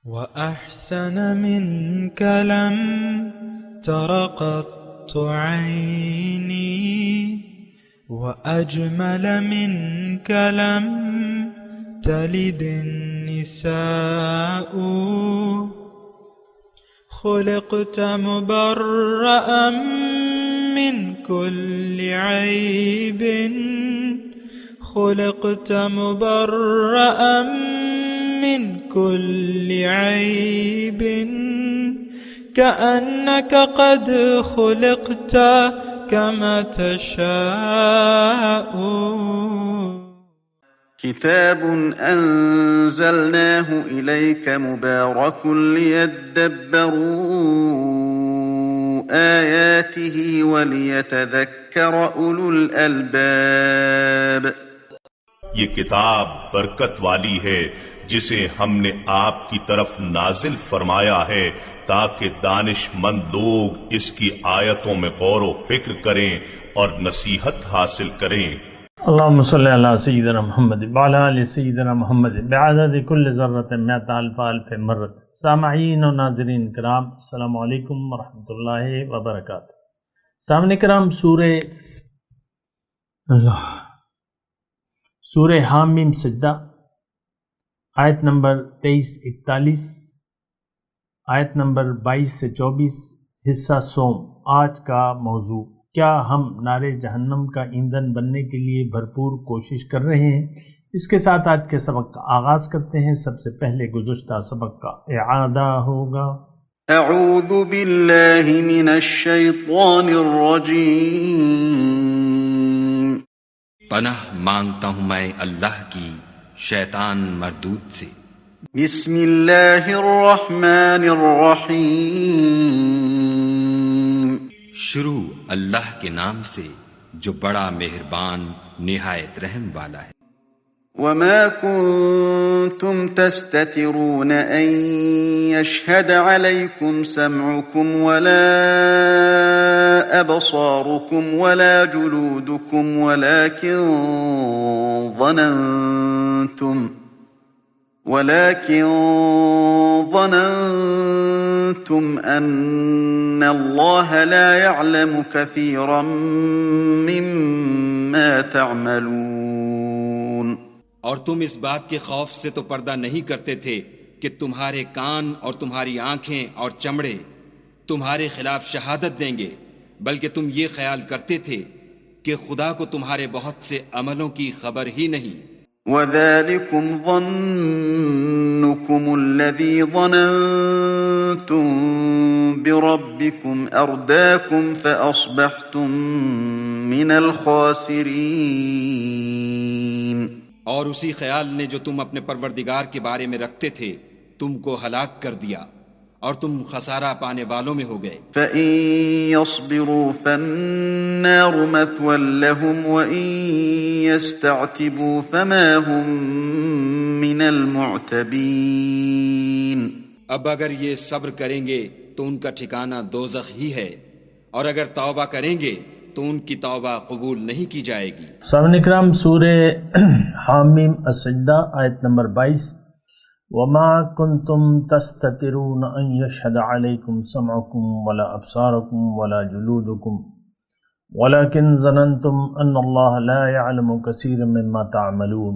وأحسن منك لم تر قط عيني وأجمل منك لم تلد النساء خلقت مبرأ من كل عيب خلقت مبرأ من كل عيب كأنك قد خلقت كما تشاء. كتاب أنزلناه إليك مبارك ليدبروا آياته وليتذكر أولو الألباب. یہ کتاب برکت والی ہے جسے ہم نے آپ کی طرف نازل فرمایا ہے تاکہ دانش مند لوگ اس کی آیتوں میں غور و فکر کریں اور نصیحت حاصل کریں. اللہم صلی علی سیدنا محمد وعلی آل سیدنا محمد بعدد کل ذرۃ مئۃ الف الف مرۃ. سامعین و ناظرین کرام، السلام علیکم ورحمۃ اللہ وبرکاتہ. سامعین کرام، سورہ حامیم سجدہ آیت نمبر 23-41، آیت نمبر 22 سے 24، حصہ سوم. آج کا موضوع: کیا ہم نارے جہنم کا ایندھن بننے کے لیے بھرپور کوشش کر رہے ہیں؟ اس کے ساتھ آج کے سبق کا آغاز کرتے ہیں. سب سے پہلے گزشتہ سبق کا اعادہ ہوگا. اعوذ باللہ من الشیطان الرجیم. پناہ مانگتا ہوں میں اللہ کی شیطان مردود سے. بسم اللہ الرحمن الرحیم. شروع اللہ کے نام سے جو بڑا مہربان نہایت رحم والا ہے. وما كنتم تستترون أن يشهد عليكم سمعكم ولا أبصاركم ولا جلودكم ولكن ظننتم أن الله لا يعلم كثيرا مما تعملون. اور تم اس بات کے خوف سے تو پردہ نہیں کرتے تھے کہ تمہارے کان اور تمہاری آنکھیں اور چمڑے تمہارے خلاف شہادت دیں گے، بلکہ تم یہ خیال کرتے تھے کہ خدا کو تمہارے بہت سے عملوں کی خبر ہی نہیں. وَذَلِكُمْ ظَنُّكُمُ الَّذِي ظَنَنْتُمْ بِرَبِّكُمْ أَرْدَاكُمْ فَأَصْبَحْتُمْ مِنَ الْخَاسِرِينَ. اور اسی خیال نے جو تم اپنے پروردگار کے بارے میں رکھتے تھے تم کو ہلاک کر دیا اور تم خسارہ پانے والوں میں ہو گئے. فَإِن يَصْبِرُوا فَالنَّارُ مَثْوًى لَهُمْ وَإِن يَسْتَعْتِبُوا فَمَا هُمْ مِنَ الْمُعْتَبِينَ. اب اگر یہ صبر کریں گے تو ان کا ٹھکانہ دوزخ ہی ہے، اور اگر توبہ کریں گے تو ان کی توبہ قبول نہیں کی جائے گی. سامعین کرام، سورہ حامیم السجدہ آیت نمبر 22. وما کنتم تستترون ان یشہد علیکم سمعکم ولا ابصارکم ولا جلودکم ولکن ظننتم ان اللہ لا يعلم کثیرا مما تعملون.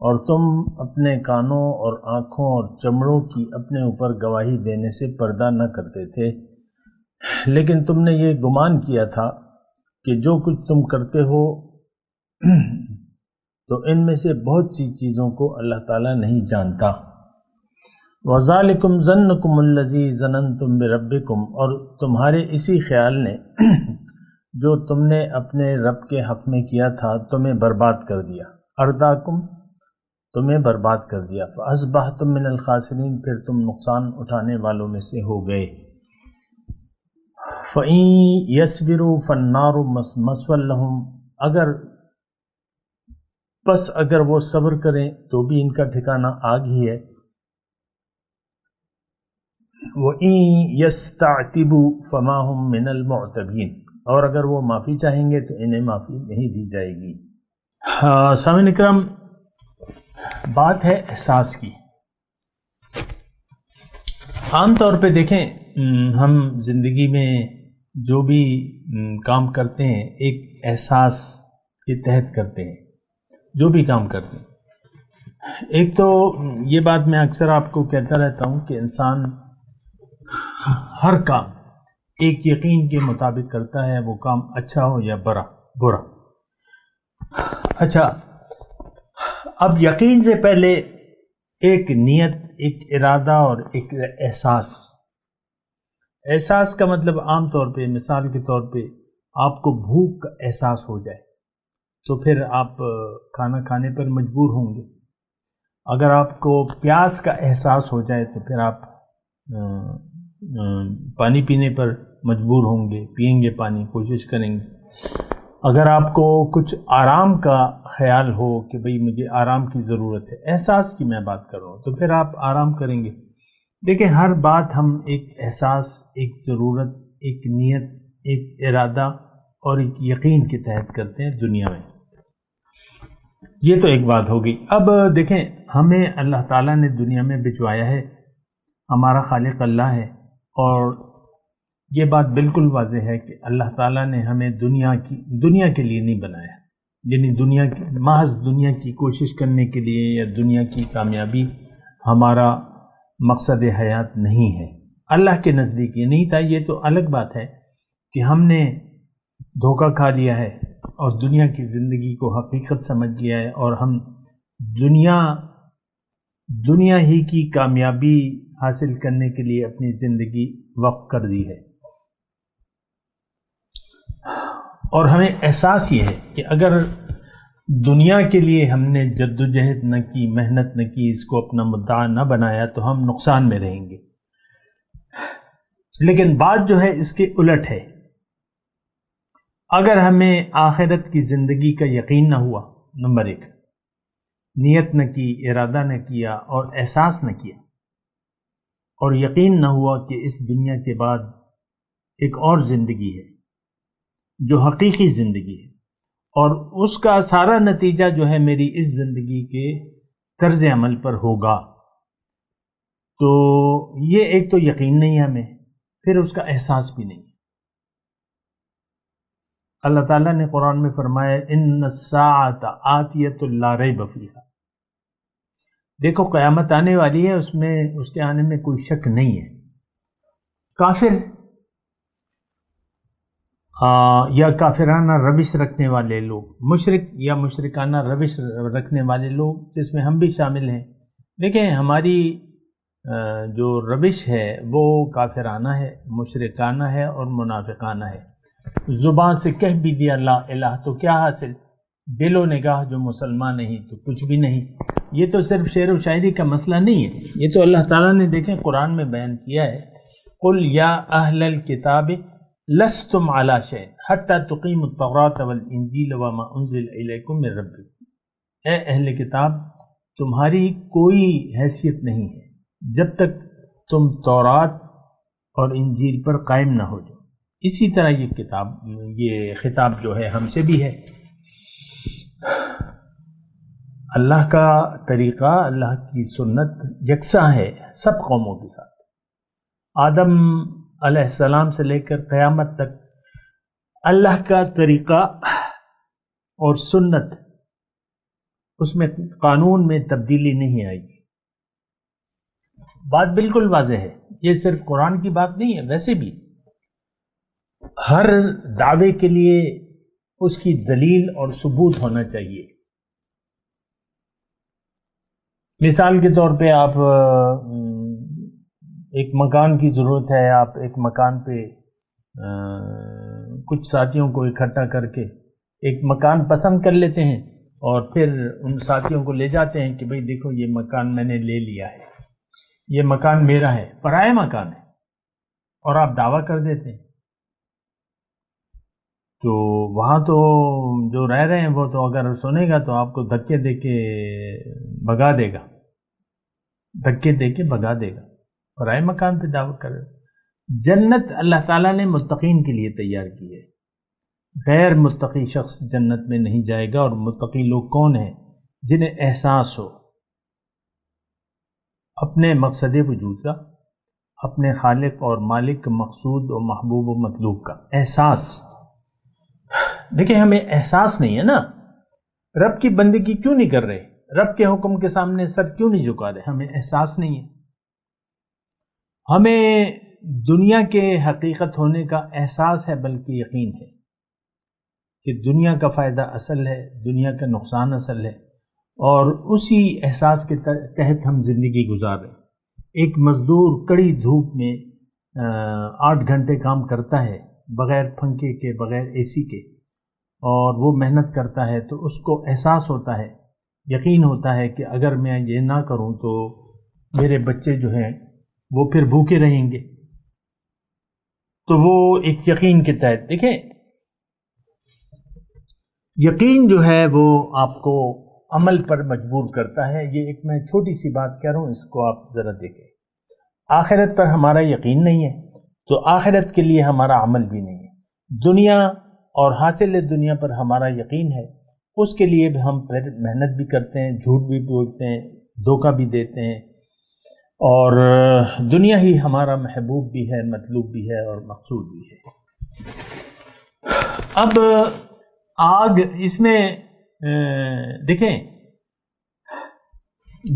اور تم اپنے کانوں اور آنکھوں اور چمڑوں کی اپنے اوپر گواہی دینے سے پردہ نہ کرتے تھے، لیکن تم نے یہ گمان کیا تھا کہ جو کچھ تم کرتے ہو تو ان میں سے بہت سی چیزوں کو اللہ تعالیٰ نہیں جانتا. وَذَلِكُمْ ظَنُّكُمُ الَّذِي ظَنَنْتُمْ بِرَبِّكُمْ. اور تمہارے اسی خیال نے جو تم نے اپنے رب کے حق میں کیا تھا تمہیں برباد کر دیا. ارداکم، تمہیں برباد کر دیا. فَأَصْبَحْتُم مِّنَ الْخَاسِرِينَ، پھر تم نقصان اٹھانے والوں میں سے ہو گئے. فَإِن يَصْبِرُوا فَالنَّارُ مَثْوًى لَهُمْ. اگر وہ صبر کریں تو بھی ان کا ٹھکانہ آگ ہی ہے. وَإِن يَسْتَعْتِبُوا فَمَا هُمْ مِنَ الْمُعْتَبِينَ. اور اگر وہ معافی چاہیں گے تو انہیں معافی نہیں دی جائے گی. سامعین اکرام، بات ہے احساس کی. عام طور پہ دیکھیں ہم زندگی میں جو بھی کام کرتے ہیں ایک احساس کے تحت کرتے ہیں، جو بھی کام کرتے ہیں۔ ایک تو یہ بات میں اکثر آپ کو کہتا رہتا ہوں کہ انسان ہر کام ایک یقین کے مطابق کرتا ہے، وہ کام اچھا ہو یا برا۔ اچھا، اب یقین سے پہلے ایک نیت، ایک ارادہ اور ایک احساس کا مطلب عام طور پہ، مثال کے طور پہ آپ کو بھوک کا احساس ہو جائے تو پھر آپ کھانا کھانے پر مجبور ہوں گے۔ اگر آپ کو پیاس کا احساس ہو جائے تو پھر آپ پانی پینے پر مجبور ہوں گے، پئیں گے پانی، کوشش کریں گے۔ اگر آپ کو کچھ آرام کا خیال ہو کہ بھئی مجھے آرام کی ضرورت ہے، احساس کی میں بات کر رہا ہوں، تو پھر آپ آرام کریں گے۔ دیکھیں، ہر بات ہم ایک احساس، ایک ضرورت، ایک نیت، ایک ارادہ اور ایک یقین کے تحت کرتے ہیں دنیا میں۔ یہ تو ایک بات ہو گئی۔ اب دیکھیں، ہمیں اللہ تعالیٰ نے دنیا میں بھجوایا ہے، ہمارا خالق اللہ ہے، اور یہ بات بالکل واضح ہے کہ اللہ تعالیٰ نے ہمیں دنیا کے لیے نہیں بنایا، یعنی محض دنیا کی کوشش کرنے کے لیے یا دنیا کی کامیابی ہمارا مقصد حیات نہیں ہے۔ اللہ کے نزدیک یہ نہیں تھا۔ یہ تو الگ بات ہے کہ ہم نے دھوکہ کھا لیا ہے اور دنیا کی زندگی کو حقیقت سمجھ لیا ہے، اور ہم دنیا ہی کی کامیابی حاصل کرنے کے لیے اپنی زندگی وقف کر دی ہے۔ اور ہمیں احساس یہ ہے کہ اگر دنیا کے لیے ہم نے جد و جہد نہ کی، محنت نہ کی، اس کو اپنا مدعا نہ بنایا تو ہم نقصان میں رہیں گے۔ لیکن بات جو ہے اس کے الٹ ہے۔ اگر ہمیں آخرت کی زندگی کا یقین نہ ہوا، نمبر ایک، نیت نہ کی، ارادہ نہ کیا اور احساس نہ کیا، اور یقین نہ ہوا کہ اس دنیا کے بعد ایک اور زندگی ہے جو حقیقی زندگی ہے، اور اس کا سارا نتیجہ جو ہے میری اس زندگی کے طرز عمل پر ہوگا، تو یہ ایک تو یقین نہیں ہے ہمیں، پھر اس کا احساس بھی نہیں۔ اللہ تعالیٰ نے قرآن میں فرمایا ان الساعۃ آتیۃ لا ریب فیہا، دیکھو قیامت آنے والی ہے، اس کے آنے میں کوئی شک نہیں ہے۔ کافر یا کافرانہ روش رکھنے والے لوگ، مشرک یا مشرکانہ روش رکھنے والے لوگ، جس میں ہم بھی شامل ہیں، دیکھیں ہماری جو روش ہے وہ کافرانہ ہے، مشرکانہ ہے اور منافقانہ ہے۔ زبان سے کہہ بھی دیا لا الہ تو کیا حاصل، دل و نگاہ جو مسلمان نہیں تو کچھ بھی نہیں۔ یہ تو صرف شعر و شاعری کا مسئلہ نہیں ہے، یہ تو اللہ تعالیٰ نے دیکھیں قرآن میں بیان کیا ہے، قل یا اہل الکتاب لستم علی شیء حتی تقیموا التوراۃ والانجیل وما انزل الیکم من ربکم، اے اہل کتاب تمہاری کوئی حیثیت نہیں ہے جب تک تم تورات اور انجیل پر قائم نہ ہو جاؤ۔ اسی طرح یہ خطاب جو ہے ہم سے بھی ہے۔ اللہ کا طریقہ، اللہ کی سنت یکساں ہے سب قوموں کے ساتھ۔ آدم علیہ السلام سے لے کر قیامت تک اللہ کا طریقہ اور سنت، اس میں قانون میں تبدیلی نہیں آئے گی۔ بات بالکل واضح ہے، یہ صرف قرآن کی بات نہیں ہے، ویسے بھی ہر دعوے کے لیے اس کی دلیل اور ثبوت ہونا چاہیے۔ مثال کے طور پہ آپ ایک مکان کی ضرورت ہے، آپ ایک مکان پہ کچھ ساتھیوں کو اکٹھا کر کے ایک مکان پسند کر لیتے ہیں، اور پھر ان ساتھیوں کو لے جاتے ہیں کہ بھئی دیکھو یہ مکان میں نے لے لیا ہے، یہ مکان میرا ہے، پرایا مکان ہے، اور آپ دعویٰ کر دیتے ہیں، تو وہاں تو جو رہ رہے ہیں وہ تو اگر سنے گا تو آپ کو دھکے دے کے بھگا دے گا، پرائے مکان پہ دعوت کر رہے۔ جنت اللہ تعالیٰ نے متقین کے لیے تیار کی ہے، غیر متقی شخص جنت میں نہیں جائے گا۔ اور متقی لوگ کون ہیں؟ جنہیں احساس ہو اپنے مقصد وجود کا، اپنے خالق اور مالک، مقصود و محبوب و مطلوب کا احساس. دیکھیں ہمیں احساس نہیں ہے نا، رب کی بندگی کیوں نہیں کر رہے، رب کے حکم کے سامنے سر کیوں نہیں جھکا رہے؟ ہمیں احساس نہیں ہے. ہمیں دنیا کے حقیقت ہونے کا احساس ہے بلکہ یقین ہے کہ دنیا کا فائدہ اصل ہے، دنیا کا نقصان اصل ہے، اور اسی احساس کے تحت ہم زندگی گزار رہے ہیں. ایک مزدور کڑی دھوپ میں 8 گھنٹے کام کرتا ہے بغیر پنکھے کے، بغیر اے سی کے، اور وہ محنت کرتا ہے تو اس کو احساس ہوتا ہے، یقین ہوتا ہے کہ اگر میں یہ نہ کروں تو میرے بچے جو ہیں وہ پھر بھوکے رہیں گے. تو وہ ایک یقین کے تحت، دیکھیں یقین جو ہے وہ آپ کو عمل پر مجبور کرتا ہے. یہ ایک میں چھوٹی سی بات کہہ رہا ہوں، اس کو آپ ذرا دیکھیں. آخرت پر ہمارا یقین نہیں ہے تو آخرت کے لیے ہمارا عمل بھی نہیں ہے. دنیا اور حاصل دنیا پر ہمارا یقین ہے، اس کے لیے بھی ہم پھر محنت بھی کرتے ہیں، جھوٹ بھی بولتے ہیں، دھوکہ بھی دیتے ہیں، اور دنیا ہی ہمارا محبوب بھی ہے، مطلوب بھی ہے اور مقصود بھی ہے. اب آگ اس میں دیکھیں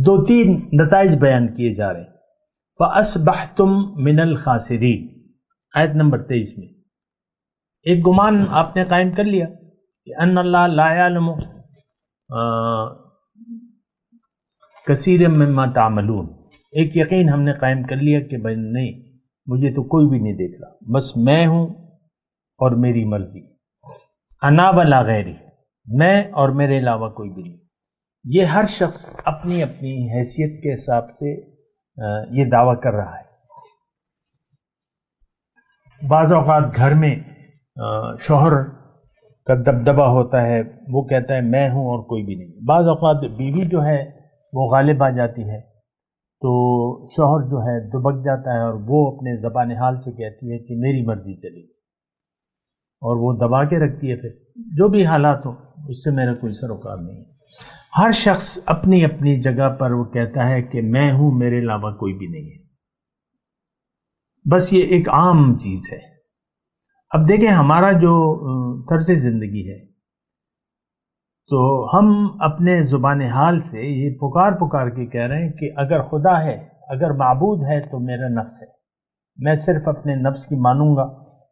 2-3 نتائج بیان کیے جا رہے ہیں. فَأَصْبَحْتُمْ مِنَ الْخَاسِرِينَ، آیت نمبر 23 میں ایک گمان آپ نے قائم کر لیا کہ ان اللہ لا یعلم کثیر مما تعملون. ایک یقین ہم نے قائم کر لیا کہ بھائی نہیں، مجھے تو کوئی بھی نہیں دیکھ رہا، بس میں ہوں اور میری مرضی. انا ولا غیری، میں اور میرے علاوہ کوئی بھی نہیں. یہ ہر شخص اپنی اپنی حیثیت کے حساب سے یہ دعویٰ کر رہا ہے. بعض اوقات گھر میں شوہر کا دبدبہ ہوتا ہے، وہ کہتا ہے میں ہوں اور کوئی بھی نہیں. بعض اوقات بیوی جو ہے وہ غالب آ جاتی ہے تو شوہر جو ہے دبک جاتا ہے اور وہ اپنے زبان حال سے کہتی ہے کہ میری مرضی چلی، اور وہ دبا کے رکھتی ہے. پھر جو بھی حالات ہو اس سے میرا کوئی سروکار نہیں. ہر شخص اپنی اپنی جگہ پر وہ کہتا ہے کہ میں ہوں، میرے علاوہ کوئی بھی نہیں ہے. بس یہ ایک عام چیز ہے. اب دیکھیں ہمارا جو طرز زندگی ہے، تو ہم اپنے زبان حال سے یہ پکار کے کہہ رہے ہیں کہ اگر خدا ہے، اگر معبود ہے تو میرا نفس ہے. میں صرف اپنے نفس کی مانوں گا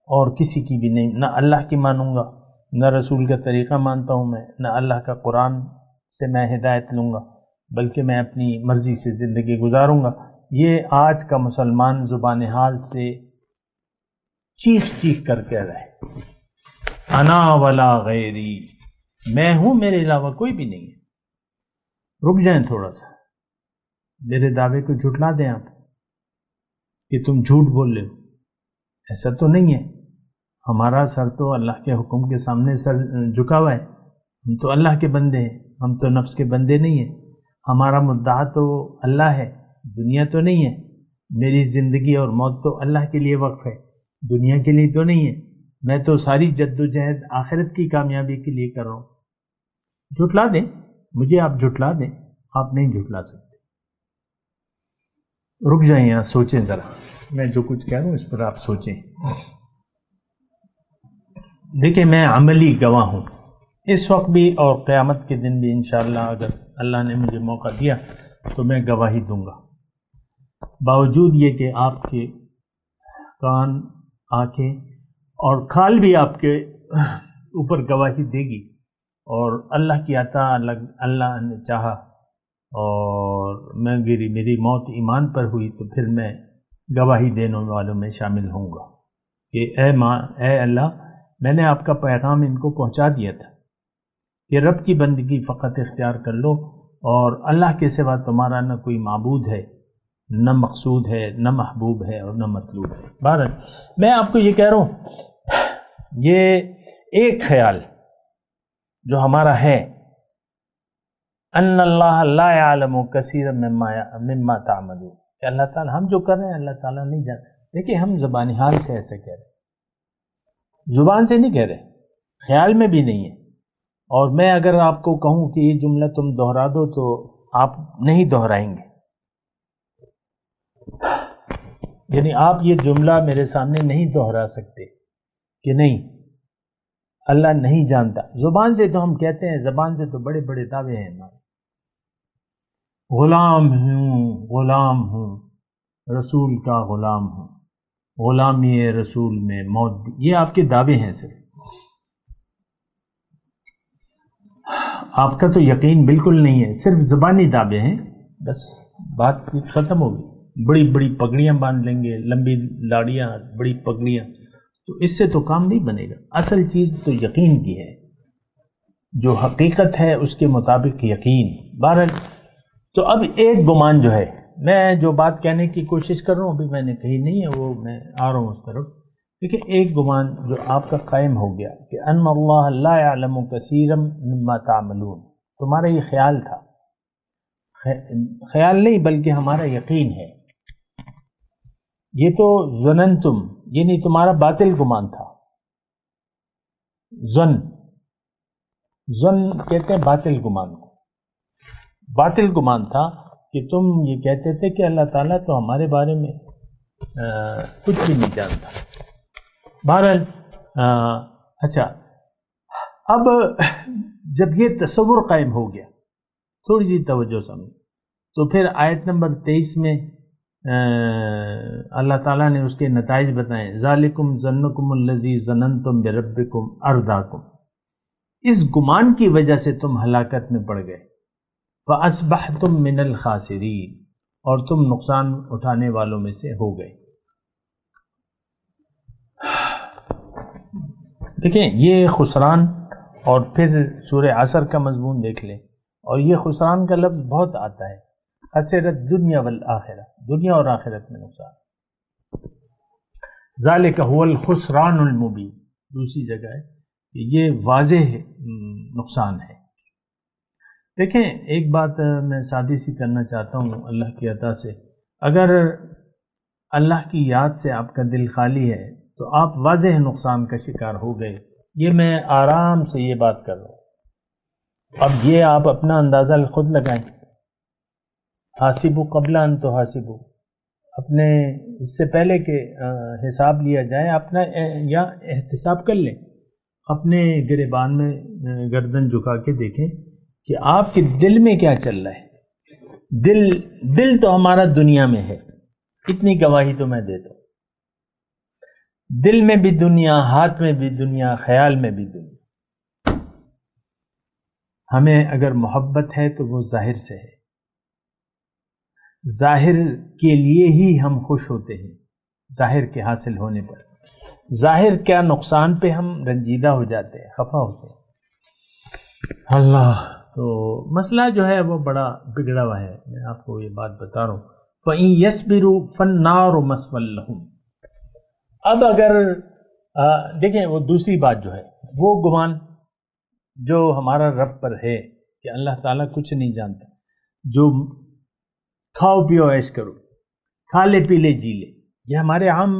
اور کسی کی بھی نہیں. نہ اللہ کی مانوں گا، نہ رسول کا طریقہ مانتا ہوں میں، نہ اللہ کا قرآن سے میں ہدایت لوں گا، بلکہ میں اپنی مرضی سے زندگی گزاروں گا. یہ آج کا مسلمان زبان حال سے چیخ کر کہہ رہا ہے انا ولا غیری، میں ہوں، میرے علاوہ کوئی بھی نہیں ہے. رک جائیں تھوڑا سا، میرے دعوے کو جھٹلا دیں آپ کہ تم جھوٹ بول رہے ہو. ایسا تو نہیں ہے. ہمارا سر تو اللہ کے حکم کے سامنے سر جھکا ہوا ہے. ہم تو اللہ کے بندے ہیں، ہم تو نفس کے بندے نہیں ہیں. ہمارا مدعا تو اللہ ہے، دنیا تو نہیں ہے. میری زندگی اور موت تو اللہ کے لیے وقف ہے، دنیا کے لیے تو نہیں ہے. میں تو ساری جد و جہد آخرت کی کامیابی کے لیے کر رہا ہوں. جھٹلا دیں مجھے، آپ جھٹلا دیں، آپ نہیں جھٹلا سکتے. رک جائیں یہاں، سوچیں ذرا. میں جو کچھ کہہ رہا ہوں اس پر آپ سوچیں. دیکھیں میں عملی گواہ ہوں اس وقت بھی اور قیامت کے دن بھی انشاءاللہ. اگر اللہ نے مجھے موقع دیا تو میں گواہی دوں گا. باوجود یہ کہ آپ کے کان، آنکھیں اور کھال بھی آپ کے اوپر گواہی دے گی، اور اللہ کی عطا اللہ نے چاہا اور میری موت ایمان پر ہوئی تو پھر میں گواہی دینے والوں میں شامل ہوں گا کہ اے اللہ، میں نے آپ کا پیغام ان کو پہنچا دیا تھا کہ رب کی بندگی فقط اختیار کر لو، اور اللہ کے سوا تمہارا نہ کوئی معبود ہے، نہ مقصود ہے، نہ محبوب ہے اور نہ مطلوب ہے. بہرحال میں آپ کو یہ کہہ رہا ہوں، یہ ایک خیال جو ہمارا ہے ان اللہ لا یعلم کثیر مما تعملون، کہ اللہ تعالیٰ ہم جو کر رہے ہیں اللہ تعالیٰ نہیں جانتا. دیکھیں ہم زبان حال سے ایسے کہہ رہے ہیں، زبان سے نہیں کہہ رہے، خیال میں بھی نہیں ہے. اور میں اگر آپ کو کہوں کہ یہ جملہ تم دہرا دو تو آپ نہیں دہرائیں گے. یعنی آپ یہ جملہ میرے سامنے نہیں دہرا سکتے کہ نہیں اللہ نہیں جانتا. زبان سے تو ہم کہتے ہیں، زبان سے تو بڑے بڑے دعوے ہیں ہمارے، غلام ہوں، رسول کا غلام ہوں، غلامی رسول میں موت بھی، یہ آپ کے دعوے ہیں. صرف آپ کا تو یقین بالکل نہیں ہے، صرف زبانی دعوے ہیں، بس بات ختم ہوگی. بڑی بڑی پگڑیاں باندھ لیں گے، لمبی لاڑیاں، بڑی پگڑیاں، تو اس سے تو کام نہیں بنے گا. اصل چیز تو یقین کی ہے، جو حقیقت ہے اس کے مطابق یقین. بہرحال تو اب ایک گمان جو ہے، میں جو بات کہنے کی کوشش کر رہا ہوں ابھی میں نے کہی نہیں ہے، وہ میں آ رہا ہوں اس طرف. دیکھیں ایک گمان جو آپ کا قائم ہو گیا کہ ان اللہ لا یعلم کثیرا مما تعملون، تمہارا یہ خیال تھا، خیال نہیں بلکہ ہمارا یقین ہے. یہ تو ظننتم، یعنی تمہارا باطل گمان تھا. ظن کہتے ہیں باطل گمان کو. باطل گمان تھا کہ تم یہ کہتے تھے کہ اللہ تعالیٰ تو ہمارے بارے میں کچھ بھی نہیں جانتا. بہرحال اچھا، اب جب یہ تصور قائم ہو گیا، تھوڑی سی توجہ سمجھ، تو پھر آیت نمبر 23 میں اللہ تعالیٰ نے اس کے نتائج بتائیں. ذالکم ظنکم الذی ظننتم بربکم ارداکم، اس گمان کی وجہ سے تم ہلاکت میں پڑ گئے. فاصبحتم من الخاسرین، اور تم نقصان اٹھانے والوں میں سے ہو گئے. دیکھیں یہ خسران، اور پھر سورہ عصر کا مضمون دیکھ لیں، اور یہ خسران کا لفظ بہت آتا ہے. خسرت دنیا والآخرہ، دنیا اور آخرت میں نقصان. ذالک هو الخسران المبین، دوسری جگہ ہے کہ یہ واضح نقصان ہے. دیکھیں ایک بات میں سادی سی کرنا چاہتا ہوں اللہ کی عطا سے. اگر اللہ کی یاد سے آپ کا دل خالی ہے تو آپ واضح نقصان کا شکار ہو گئے. یہ میں آرام سے یہ بات کر رہا ہوں. اب یہ آپ اپنا اندازہ خود لگائیں. حاسبو قبل ان تحاسبو، اپنے اس سے پہلے کہ حساب لیا جائے اپنا یا احتساب کر لیں. اپنے گریبان میں گردن جھکا کے دیکھیں کہ آپ کے دل میں کیا چل رہا ہے. دل تو ہمارا دنیا میں ہے، اتنی گواہی تو میں دیتا ہوں. دل میں بھی دنیا، ہاتھ میں بھی دنیا، خیال میں بھی دنیا. ہمیں اگر محبت ہے تو وہ ظاہر سے ہے. ظاہر کے لیے ہی ہم خوش ہوتے ہیں، ظاہر کے حاصل ہونے پر. ظاہر کیا نقصان پہ ہم رنجیدہ ہو جاتے ہیں، خفا ہوتے ہیں. اللہ، تو مسئلہ جو ہے وہ بڑا بگڑا ہوا ہے. میں آپ کو یہ بات بتا رہا ہوں. فَإِن يَصْبِرُوا فَالنَّارُ مَثْوًى لَهُمْ. اب اگر دیکھیں وہ دوسری بات جو ہے، وہ گمان جو ہمارا رب پر ہے کہ اللہ تعالیٰ کچھ نہیں جانتا، جو کھاؤ پیو عیش کرو، کھا لے پی لے جی لے، یہ ہمارے عام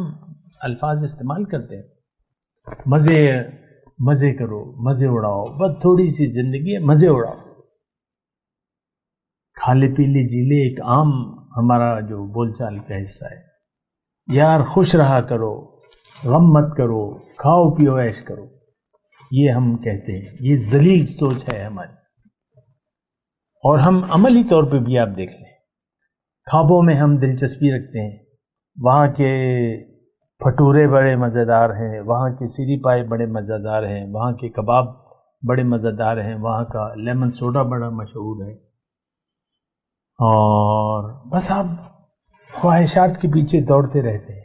الفاظ استعمال کرتے ہیں. مزے کرو، مزے اڑاؤ، بس تھوڑی سی زندگی ہے، مزے اڑاؤ. کھا لے پی لے جی لے ایک عام ہمارا جو بول چال کا حصہ ہے. یار خوش رہا کرو، غم مت کرو، کھاؤ پیو عیش کرو، یہ ہم کہتے ہیں. یہ ذلیل سوچ ہے ہماری. اور ہم عملی طور پہ بھی آپ دیکھ لیں، خوابوں میں ہم دلچسپی رکھتے ہیں. وہاں کے پھٹورے بڑے مزیدار ہیں، وہاں کے سیری پائے بڑے مزیدار ہیں، وہاں کے کباب بڑے مزیدار ہیں، وہاں کا لیمن سوڈا بڑا مشہور ہے. اور بس آپ خواہشات کے پیچھے دوڑتے رہتے ہیں.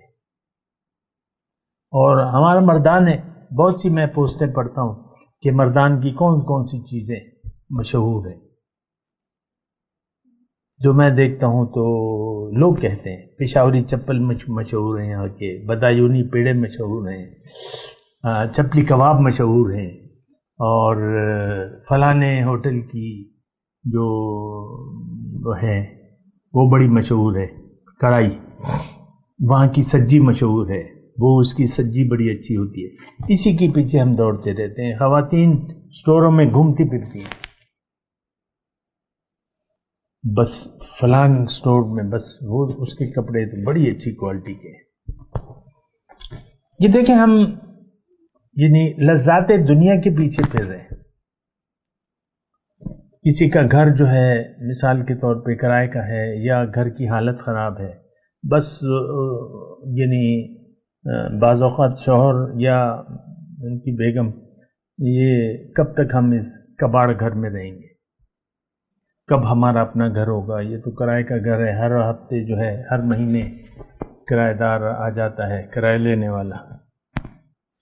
اور ہمارا مردان ہے، بہت سی میں پوسٹیں پڑھتا ہوں کہ مردان کی کون کون سی چیزیں مشہور ہیں. جو میں دیکھتا ہوں تو لوگ کہتے ہیں پشاوری چپل مشہور ہیں، یہاں کے بدایونی پیڑے مشہور ہیں، چپلی کباب مشہور ہیں، اور فلانے ہوٹل کی جو ہے وہ بڑی مشہور ہے کڑھائی، وہاں کی سجی مشہور ہے، وہ اس کی سجی بڑی اچھی ہوتی ہے. اسی کے پیچھے ہم دوڑتے رہتے ہیں. خواتین اسٹوروں میں گھومتی پھرتی ہیں. بس فلان سٹور میں بس وہ اس کے کپڑے تو بڑی اچھی کوالٹی کے ہیں. یہ دیکھیں ہم یعنی لذات دنیا کے پیچھے پھر رہے ہیں. کسی کا گھر جو ہے مثال کے طور پہ کرائے کا ہے یا گھر کی حالت خراب ہے، بس یعنی بعض اوقات شوہر یا ان کی بیگم یہ کب تک ہم اس کباڑ گھر میں رہیں گے، کب ہمارا اپنا گھر ہوگا، یہ تو کرائے کا گھر ہے، ہر ہفتے جو ہے ہر مہینے کرایہ دار آ جاتا ہے، کرایہ لینے والا.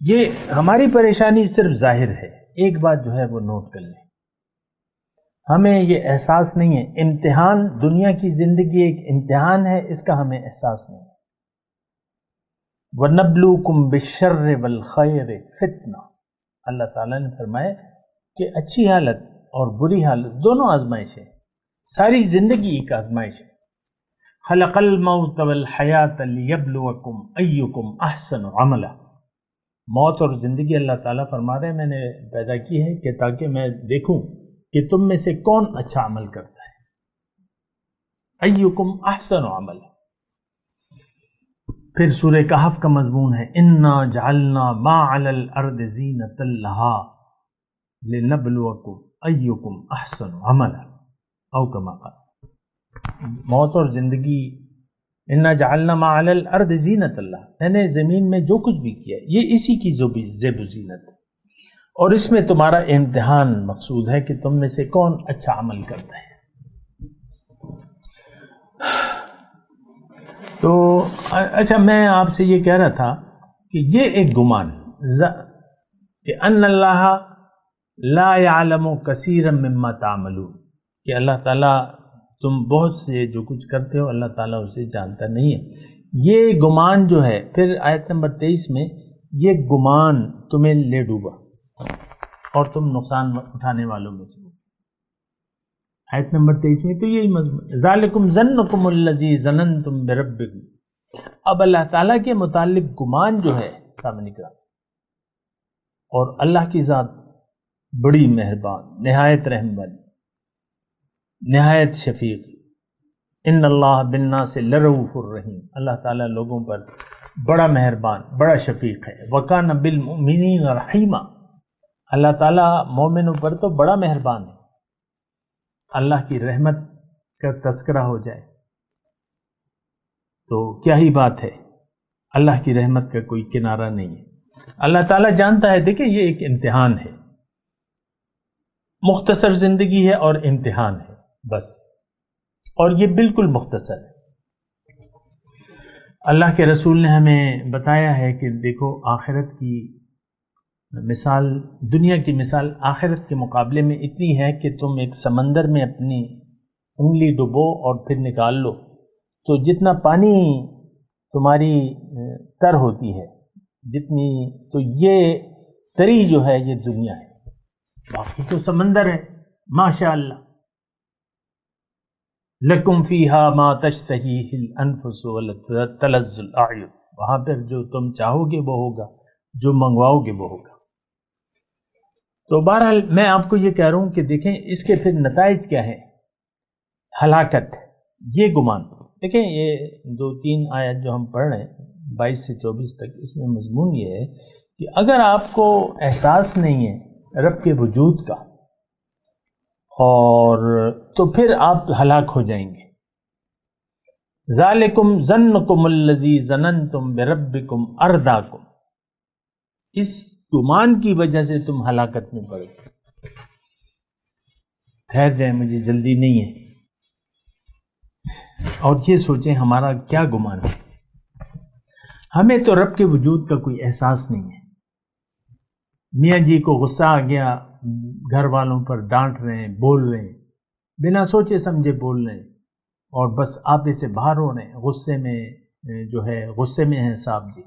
یہ ہماری پریشانی صرف ظاہر ہے. ایک بات جو ہے وہ نوٹ کر لیں، ہمیں یہ احساس نہیں ہے. امتحان، دنیا کی زندگی ایک امتحان ہے، اس کا ہمیں احساس نہیں ہے. وَنَبْلُوكُمْ بِالشَّرِّ وَالْخَيْرِ فِتْنَةً، اللہ تعالیٰ نے فرمایا کہ اچھی حالت اور بری حالت دونوں آزمائش ہے. ساری زندگی ایک آزمائش ہے. خلق الموت والحیات لیبلوکم ایکم احسن عملا. موت اور زندگی اللہ تعالیٰ فرما رہے ہیں میں نے پیدا کی ہے کہ تاکہ میں دیکھوں کہ تم میں سے کون اچھا عمل کرتا ہے. ایکم احسن عملا. پھر سورہ کہف کا مضمون ہے انا جعلنا ما علی الارض زینۃ لہا لنبلوکم ایکم احسن عملا او کما قال. موت اور زندگی، انا جعلنا ما علی الارض زینۃ اللہ، میں نے زمین میں جو کچھ بھی کیا یہ اسی کی زیب و زینت ہے، اور اس میں تمہارا امتحان مقصود ہے کہ تم میں سے کون اچھا عمل کرتا ہے. تو اچھا میں آپ سے یہ کہہ رہا تھا کہ یہ ایک گمان کہ ان اللہ لا يعلم کثیرا مما تعملون، کہ اللہ تعالیٰ تم بہت سے جو کچھ کرتے ہو اللہ تعالیٰ اسے جانتا نہیں ہے. یہ گمان جو ہے پھر آیت نمبر 23 میں، یہ گمان تمہیں لے ڈوبا اور تم نقصان اٹھانے والوں میں سے ہو. آیت نمبر 23 میں تو یہی مضمون، ذالکم ظنکم الذی ظننتم بربکم. اب اللہ تعالیٰ کے متعلق گمان جو ہے سامنے نکلا، اور اللہ کی ذات بڑی مہربان، نہایت رحم والی، نہایت شفیق. ان اللہ بالناس لرؤوف الرحیم، اللہ تعالیٰ لوگوں پر بڑا مہربان، بڑا شفیق ہے. وکان بالمؤمنین رحیما، اللہ تعالیٰ مومنوں پر تو بڑا مہربان ہے. اللہ کی رحمت کا تذکرہ ہو جائے تو کیا ہی بات ہے، اللہ کی رحمت کا کوئی کنارہ نہیں ہے. اللہ تعالیٰ جانتا ہے. دیکھیں یہ ایک امتحان ہے، مختصر زندگی ہے اور امتحان ہے بس، اور یہ بالکل مختصر ہے. اللہ کے رسول نے ہمیں بتایا ہے کہ دیکھو آخرت کی مثال، دنیا کی مثال آخرت کے مقابلے میں اتنی ہے کہ تم ایک سمندر میں اپنی انگلی ڈبو اور پھر نکال لو تو جتنا پانی تمہاری تر ہوتی ہے جتنی، تو یہ تری جو ہے یہ دنیا ہے، باقی تو سمندر ہے. ماشاء اللہ. لکم فیہا ما تشتہیہ الانفس وتلذ الاعین، وہاں پر جو تم چاہو گے وہ ہوگا، جو منگواؤ گے وہ ہوگا. تو بہرحال میں آپ کو یہ کہہ رہا ہوں کہ دیکھیں اس کے پھر نتائج کیا ہیں. ہلاکت، یہ گمان. دیکھیں یہ 2-3 آیت جو ہم پڑھ رہے ہیں 22 سے 24 تک، اس میں مضمون یہ ہے کہ اگر آپ کو احساس نہیں ہے رب کے وجود کا، اور تو پھر آپ ہلاک ہو جائیں گے. ذالکم ظنکم الذی ظننتم بربکم ارداکم، اس گمان کی وجہ سے تم ہلاکت میں پڑ گئے. ٹھہر جائیں، مجھے جلدی نہیں ہے. اور یہ سوچیں ہمارا کیا گمان ہے. ہمیں تو رب کے وجود کا کوئی احساس نہیں ہے. میاں جی کو غصہ آ گیا، گھر والوں پر ڈانٹ رہے ہیں، بول رہے ہیں، بنا سوچے سمجھے بول رہے ہیں، اور بس آپے سے باہر ہو رہے ہیں، غصے میں جو ہے غصے میں ہیں صاحب جی.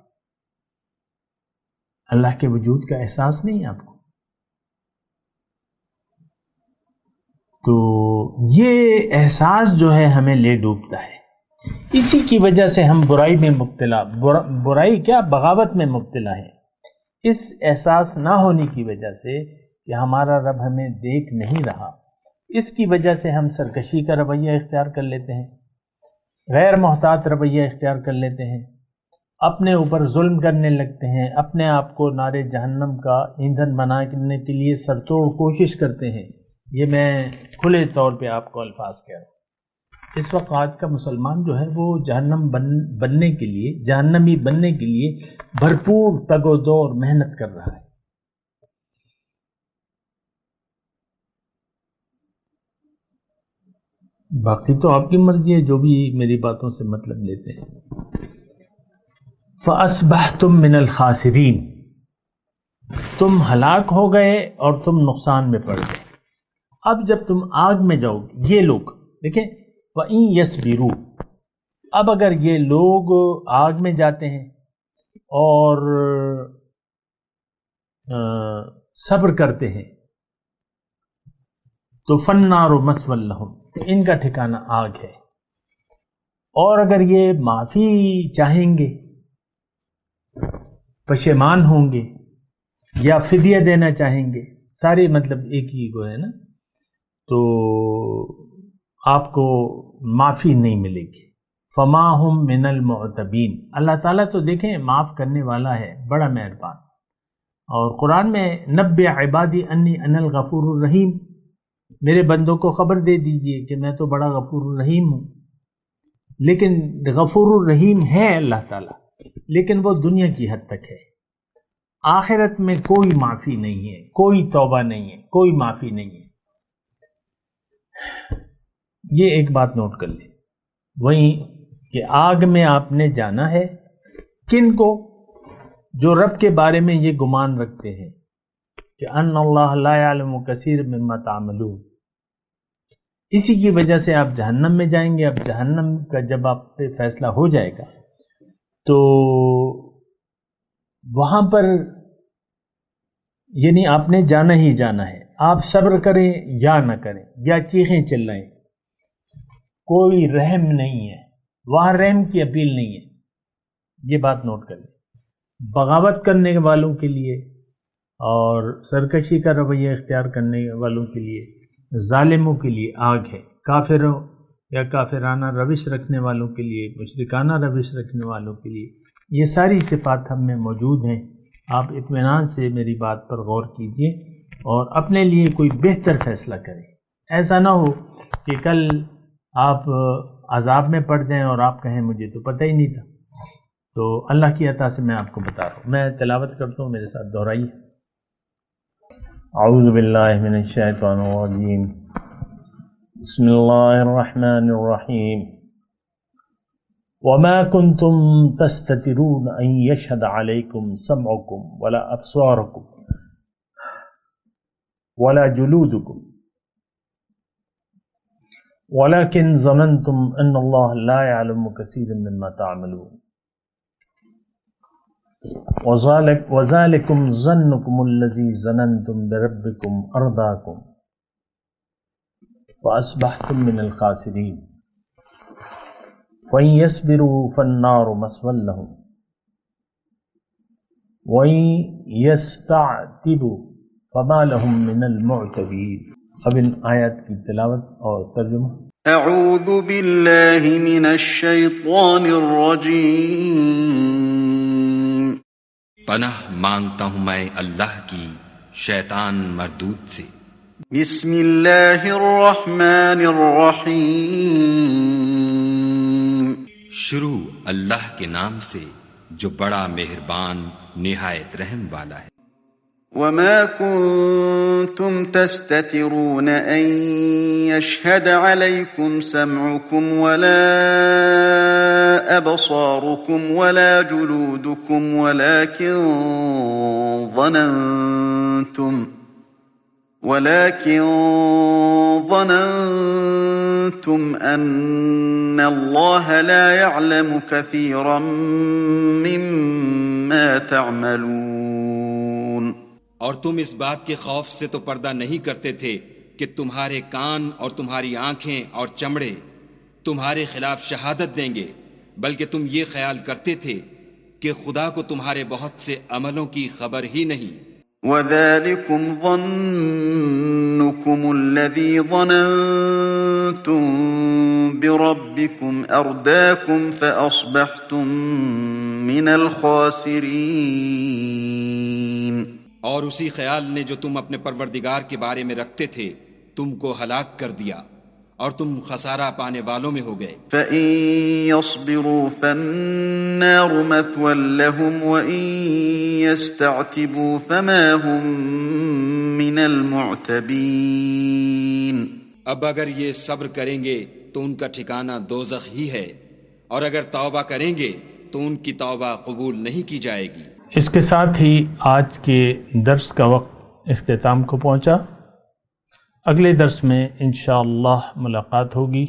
اللہ کے وجود کا احساس نہیں ہے آپ کو. تو یہ احساس جو ہے ہمیں لے ڈوبتا ہے. اسی کی وجہ سے ہم برائی میں مبتلا، برائی کیا بغاوت میں مبتلا ہے. اس احساس نہ ہونے کی وجہ سے کہ ہمارا رب ہمیں دیکھ نہیں رہا، اس کی وجہ سے ہم سرکشی کا رویہ اختیار کر لیتے ہیں، غیر محتاط رویہ اختیار کر لیتے ہیں، اپنے اوپر ظلم کرنے لگتے ہیں، اپنے آپ کو نار جہنم کا ایندھن بنانے کے لیے سرتوڑ کوشش کرتے ہیں۔ یہ میں کھلے طور پہ آپ کو الفاظ کہہ رہا ہوں۔ اس وقت آج کا مسلمان جو ہے وہ جہنمی بننے کے لیے بھرپور تگ و دو اور محنت کر رہا ہے۔ باقی تو آپ کی مرضی ہے، جو بھی میری باتوں سے مطلب لیتے ہیں۔ فَأَصْبَحْتُم مِّنَ الْخَاسِرِينَ، تم ہلاک ہو گئے اور تم نقصان میں پڑ گئے۔ اب جب تم آگ میں جاؤ گے، یہ لوگ دیکھیں، وَإِن يَصْبِرُوا، اب اگر یہ لوگ آگ میں جاتے ہیں اور صبر کرتے ہیں تو فَالنَّارُ مَثْوًى لَهُمْ، ان کا ٹھکانہ آگ ہے۔ اور اگر یہ معافی چاہیں گے، پشیمان ہوں گے یا فدیہ دینا چاہیں گے، سارے مطلب ایک ہی کو ہے نا، تو آپ کو معافی نہیں ملے گی۔ فما ہم من المعتبین، اللہ تعالیٰ تو دیکھیں معاف کرنے والا ہے، بڑا مہربان۔ اور قرآن میں نبئ عبادی انی انا الغفور الرحیم، میرے بندوں کو خبر دے دیجئے کہ میں تو بڑا غفور الرحیم ہوں۔ لیکن غفور الرحیم ہے اللہ تعالیٰ، لیکن وہ دنیا کی حد تک ہے، آخرت میں کوئی معافی نہیں ہے، کوئی توبہ نہیں ہے، کوئی معافی نہیں ہے۔ یہ ایک بات نوٹ کر لیں۔ وہیں کہ آگ میں آپ نے جانا ہے، کن کو؟ جو رب کے بارے میں یہ گمان رکھتے ہیں کہ ان اللہ لا یعلم کثیر مما تعملون، اسی کی وجہ سے آپ جہنم میں جائیں گے۔ اب جہنم کا جب آپ پہ فیصلہ ہو جائے گا تو وہاں پر یعنی آپ نے جانا ہی جانا ہے، آپ صبر کریں یا نہ کریں یا چیخیں چلائیں، کوئی رحم نہیں ہے وہاں، رحم کی اپیل نہیں ہے۔ یہ بات نوٹ کر لیں۔ بغاوت کرنے والوں کے لیے اور سرکشی کا رویہ اختیار کرنے والوں کے لیے، ظالموں کے لیے آگ ہے، کافروں یا کافرانہ روش رکھنے والوں کے لیے، مشرکانہ روش رکھنے والوں کے لیے، یہ ساری صفات ہم میں موجود ہیں۔ آپ اطمینان سے میری بات پر غور کیجئے اور اپنے لیے کوئی بہتر فیصلہ کریں۔ ایسا نہ ہو کہ کل آپ عذاب میں پڑ جائیں اور آپ کہیں مجھے تو پتہ ہی نہیں تھا۔ تو اللہ کی عطا سے میں آپ کو بتا رہا ہوں، میں تلاوت کرتا ہوں، میرے ساتھ دہرائیے۔ اعوذ باللہ من الشیطان الرجیم، بسم اللہ الرحمن الرحیم۔ وما كنتم تستترون ان يشهد عليكم سمعكم ولا ابصاركم ولا جلودكم ولكن ظننتم ان الله لا يعلم كثيرا مما تعملون وذلكم ظنكم الذي ظننتم بربكم أرداكم فأصبحتم من الخاسرين وإن يصبروا فالنار مثوى لهم وإن يستعتبوا فما لهم من المعتبين۔ اب ان آیات کی تلاوت اور ترجمہ۔ اعوذ باللہ من الشیطان الرجیم، پناہ مانگتا ہوں میں اللہ کی شیطان مردود سے۔ بسم اللہ الرحمن الرحیم، شروع اللہ کے نام سے جو بڑا مہربان نہایت رحم والا ہے۔ وما كنتم تستترون ان يشهد عليكم سمعكم ولا ابصاركم ولا جلودكم ولكن ظننتم ان الله لا يعلم كثيرا مما تعملون۔ اور تم اس بات کے خوف سے تو پردہ نہیں کرتے تھے کہ تمہارے کان اور تمہاری آنکھیں اور چمڑے تمہارے خلاف شہادت دیں گے، بلکہ تم یہ خیال کرتے تھے کہ خدا کو تمہارے بہت سے عملوں کی خبر ہی نہیں۔ وَذَلِكُمْ ظَنُّكُمُ الَّذِي ظَنَنْتُمْ بِرَبِّكُمْ أَرْدَاكُمْ فَأَصْبَحْتُمْ مِنَ الْخَاسِرِينَ۔ اور اسی خیال نے جو تم اپنے پروردگار کے بارے میں رکھتے تھے تم کو ہلاک کر دیا اور تم خسارہ پانے والوں میں ہو گئے۔ فَإِن يَصْبِرُوا فَالنَّارُ مَثْوًى لَهُمْ وَإِن يَسْتَعْتِبُوا فَمَا هُمْ مِنَ الْمُعْتَبِينَ۔ اب اگر یہ صبر کریں گے تو ان کا ٹھکانہ دوزخ ہی ہے، اور اگر توبہ کریں گے تو ان کی توبہ قبول نہیں کی جائے گی۔ اس کے ساتھ ہی آج کے درس کا وقت اختتام کو پہنچا۔ اگلے درس میں انشاءاللہ ملاقات ہوگی۔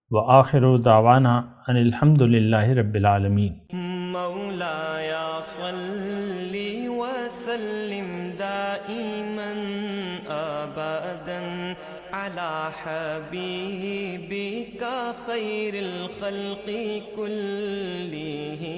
وآخر دعوانا ان الحمدللہ رب العالمین۔ مولاي صل وسلم دائما ابدا على حبيبك خير الخلق كلهم